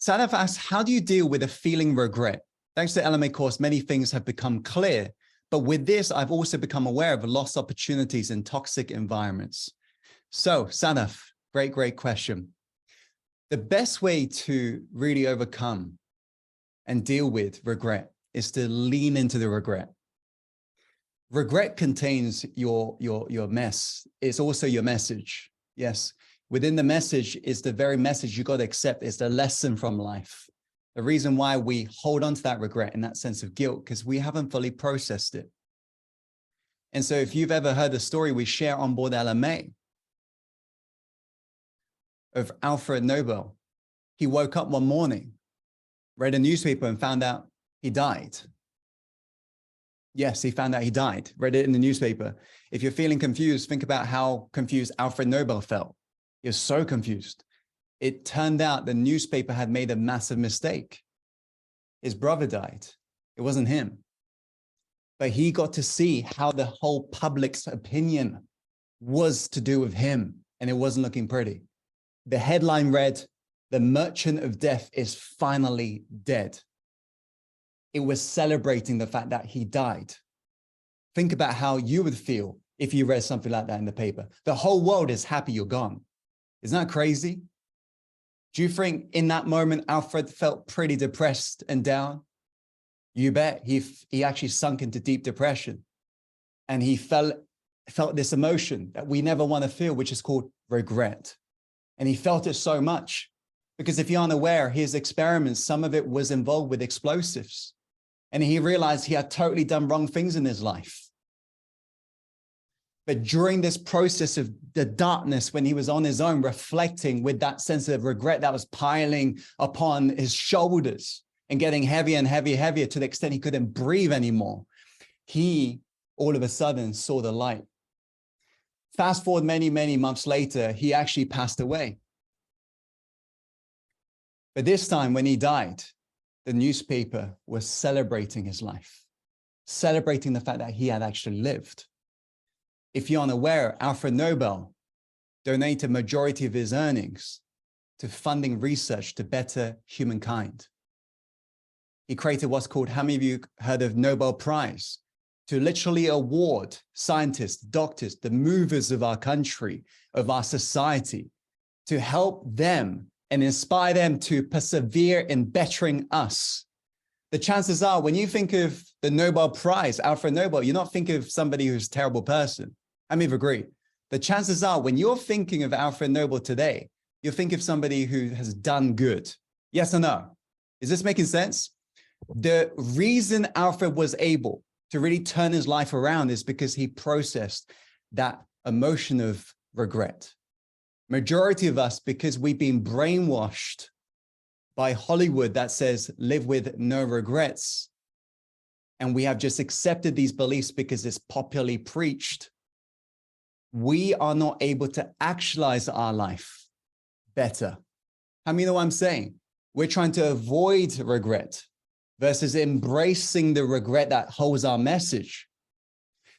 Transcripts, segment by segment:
Sadaf asks, how do you deal with a feeling regret? Thanks to the LMA course, many things have become clear, but with this, I've also become aware of lost opportunities in toxic environments. So Sadaf, great question. The best way to really overcome and deal with regret is to lean into the regret. Regret contains your mess. It's also your message. Yes. Within the message is the very message you got to accept. It's the lesson from life. The reason why we hold on to that regret and that sense of guilt, because we haven't fully processed it. And so if you've ever heard the story we share on board LMA of Alfred Nobel, he woke up one morning, read a newspaper and found out he died. Yes, he found out he died, read it in the newspaper. If you're feeling confused, think about how confused Alfred Nobel felt. He was so confused. It turned out the newspaper had made a massive mistake. His brother died. It wasn't him. But he got to see how the whole public's opinion was to do with him, and it wasn't looking pretty. The headline read, "The Merchant of Death is finally dead." It was celebrating the fact that he died. Think about how you would feel if you read something like that in the paper. The whole world is happy you're gone. Isn't that crazy? Do you think in that moment, Alfred felt pretty depressed and down? You bet. He actually sunk into deep depression, and he felt this emotion that we never want to feel, which is called regret. And he felt it so much because if you're unaware, his experiments, some of it was involved with explosives. And he realized he had totally done wrong things in his life. But during this process of the darkness, when he was on his own, reflecting with that sense of regret that was piling upon his shoulders and getting heavier and heavier to the extent he couldn't breathe anymore, he all of a sudden saw the light. Fast forward many months later, he actually passed away. But this time when he died, the newspaper was celebrating his life, celebrating the fact that he had actually lived. If you're unaware, Alfred Nobel donated majority of his earnings to funding research to better humankind. He created what's called, how many of you heard of Nobel Prize? To literally award scientists, doctors, the movers of our country, of our society, to help them and inspire them to persevere in bettering us. The chances are when you think of the Nobel Prize, Alfred Nobel, you're not thinking of somebody who's a terrible person. I mean, agree. The chances are when you're thinking of Alfred Nobel today, you'll think of somebody who has done good. Yes or no? Is this making sense? The reason Alfred was able to really turn his life around is because he processed that emotion of regret. Majority of us, because we've been brainwashed by Hollywood that says live with no regrets, and we have just accepted these beliefs because it's popularly preached, we are not able to actualize our life better. How many know what I'm saying? We're trying to avoid regret versus embracing the regret that holds our message.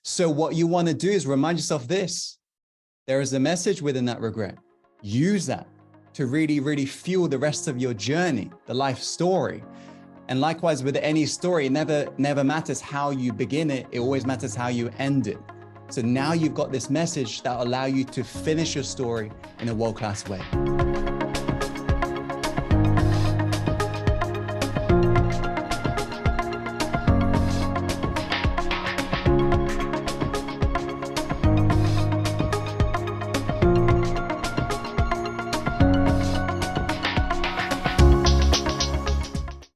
So what you want to do is remind yourself this. There is a message within that regret. Use that to really fuel the rest of your journey, the life story. And likewise with any story, it never matters how you begin it. It always matters how you end it. So now you've got this message that will allow you to finish your story in a world-class way.